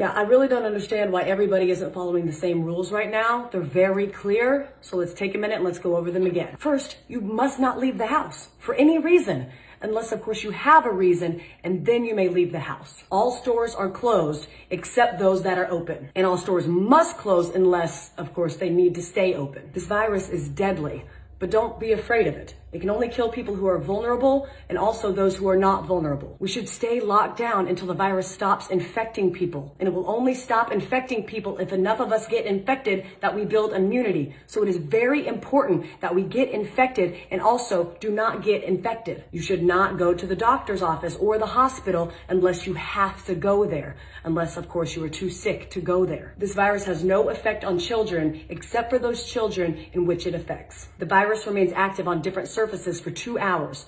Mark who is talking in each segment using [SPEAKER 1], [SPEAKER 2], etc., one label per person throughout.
[SPEAKER 1] Yeah, I really don't understand why everybody isn't following the same rules right now. They're very clear. So let's take a minute and let's go over them again. First, you must not leave the house for any reason, unless of course you have a reason, and then you may leave the house. All stores are closed except those that are open. And all stores must close unless, of course, they need to stay open. This virus is deadly, but don't be afraid of it. It can only kill people who are vulnerable and also those who are not vulnerable. We should stay locked down until the virus stops infecting people. And it will only stop infecting people if enough of us get infected that we build immunity. So it is very important that we get infected and also do not get infected. You should not go to the doctor's office or the hospital unless you have to go there. Unless, of course, you are too sick to go there. This virus has no effect on children except for those children in which it affects. The virus remains active on different surfaces for 2 hours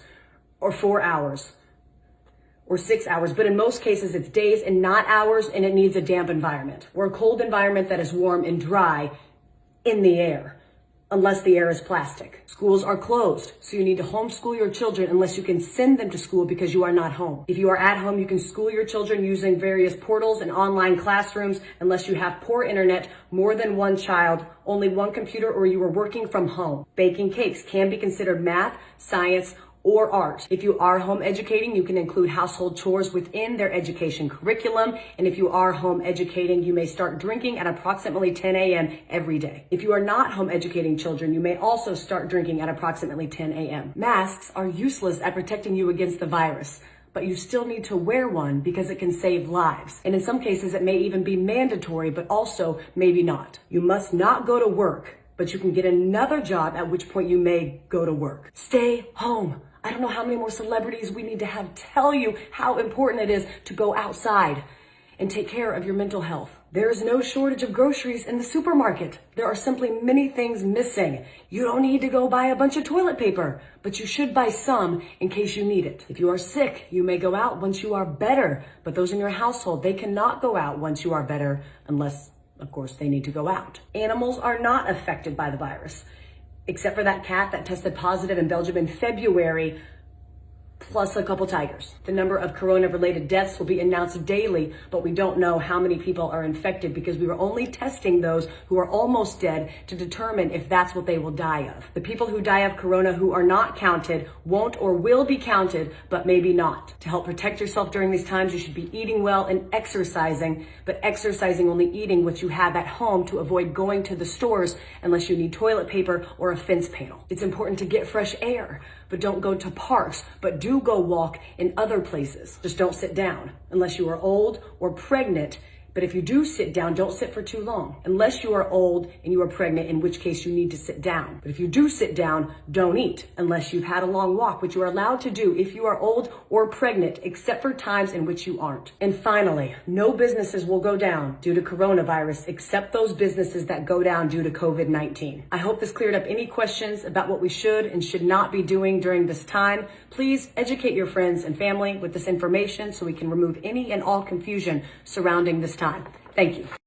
[SPEAKER 1] or 4 hours or 6 hours, but in most cases it's days and not hours, and it needs a damp environment or a cold environment that is warm and dry in the air, unless the air is plastic. Schools are closed, so you need to homeschool your children unless you can send them to school because you are not home. If you are at home, you can school your children using various portals and online classrooms unless you have poor internet, more than one child, only one computer, or you are working from home. Baking cakes can be considered math, science, or art. If you are home educating, you can include household chores within their education curriculum. And if you are home educating, you may start drinking at approximately 10 a.m. every day. If you are not home educating children, you may also start drinking at approximately 10 a.m. Masks are useless at protecting you against the virus, but you still need to wear one because it can save lives. And in some cases, it may even be mandatory, but also maybe not. You must not go to work, but you can get another job, at which point you may go to work. Stay home. I don't know how many more celebrities we need to have tell you how important it is to go outside and take care of your mental health. There is no shortage of groceries in the supermarket. There are simply many things missing. You don't need to go buy a bunch of toilet paper, but you should buy some in case you need it. If you are sick, you may go out once you are better, but those in your household, they cannot go out once you are better unless, of course, they need to go out. Animals are not affected by the virus, except for that cat that tested positive in Belgium in February, plus a couple tigers. The number of corona-related deaths will be announced daily, but we don't know how many people are infected because we were only testing those who are almost dead to determine if that's what they will die of. The people who die of corona who are not counted won't or will be counted, but maybe not. To help protect yourself during these times, you should be eating well and exercising, but exercising only eating what you have at home to avoid going to the stores unless you need toilet paper or a fence panel. It's important to get fresh air, but don't go to parks, but do go walk in other places. Just don't sit down unless you are old or pregnant. But if you do sit down, don't sit for too long. Unless you are old and you are pregnant, in which case you need to sit down. But if you do sit down, don't eat unless you've had a long walk, which you are allowed to do if you are old or pregnant, except for times in which you aren't. And finally, no businesses will go down due to coronavirus except those businesses that go down due to COVID-19. I hope this cleared up any questions about what we should and should not be doing during this time. Please educate your friends and family with this information so we can remove any and all confusion surrounding this time. Thank you.